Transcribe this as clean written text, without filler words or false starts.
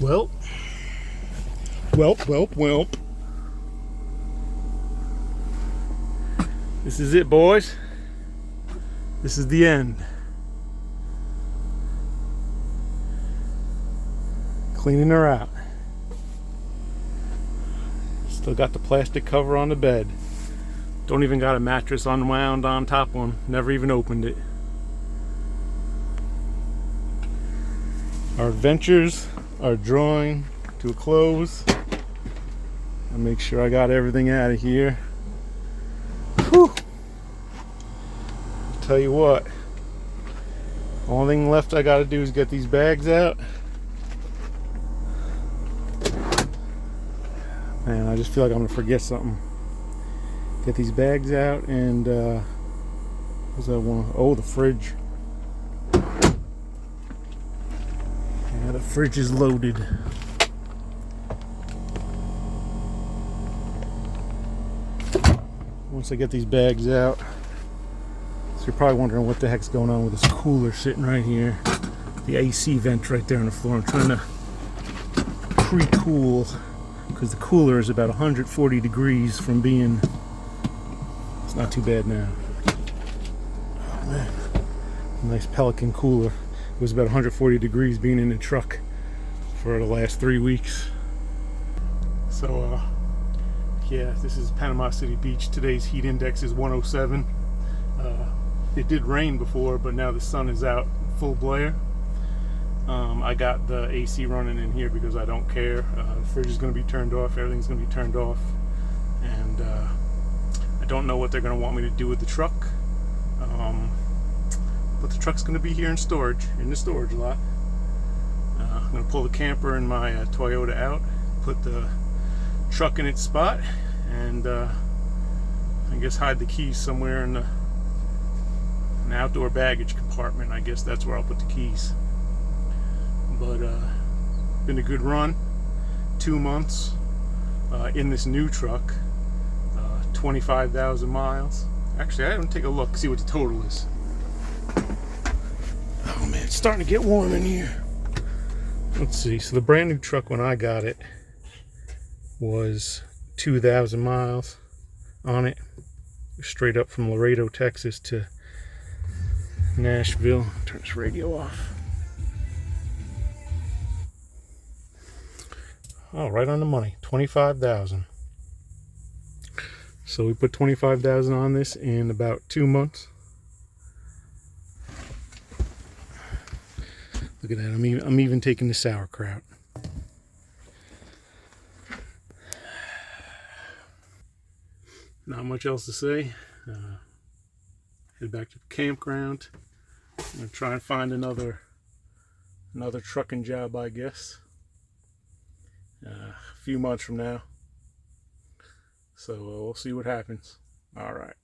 Welp. Welp, welp, welp. This is it, boys. This is the end. Cleaning her out. Still got the plastic cover on the bed. Don't even got a mattress unwound on top one. Never even opened it. Our adventures are drawing to a close. I'll make sure I got everything out of here. Whew. Tell you what, only thing left I gotta do is get these bags out. Man, I just feel like I'm gonna forget something. Get these bags out and what's that one? Oh, the fridge. Yeah, the fridge is loaded. Once I get these bags out, so you're probably wondering what the heck's going on with this cooler sitting right here. The AC vent right there on the floor. I'm trying to pre-cool because the cooler is about 140 degrees from being. It's not too bad now. Oh man, nice Pelican cooler. It was about 140 degrees being in the truck for the last 3 weeks. So yeah, this is Panama City Beach. Today's heat index is 107. It did rain before, but now the sun is out full blare. I got the AC running in here because I don't care. The fridge is going to be turned off. Everything's going to be turned off. And I don't know what they're going to want me to do with the truck. But the truck's going to be here in the storage lot. I'm going to pull the camper and my Toyota out, put the truck in its spot, and I guess hide the keys somewhere in an outdoor baggage compartment. I guess that's where I'll put the keys. But been a good run. 2 months in this new truck. 25,000 miles. Actually, I haven't taken a look, see what the total is. Oh man, it's starting to get warm in here. Let's see. So the brand new truck when I got it was 2,000 miles on it. Straight up from Laredo, Texas to Nashville. Turn this radio off. Oh, right on the money. 25,000. So we put 25,000 on this in about 2 months. Look at that. I'm even taking the sauerkraut. Not much else to say. Head back to the campground. I'm gonna try and find another trucking job, I guess. A few months from now. So we'll see what happens. All right.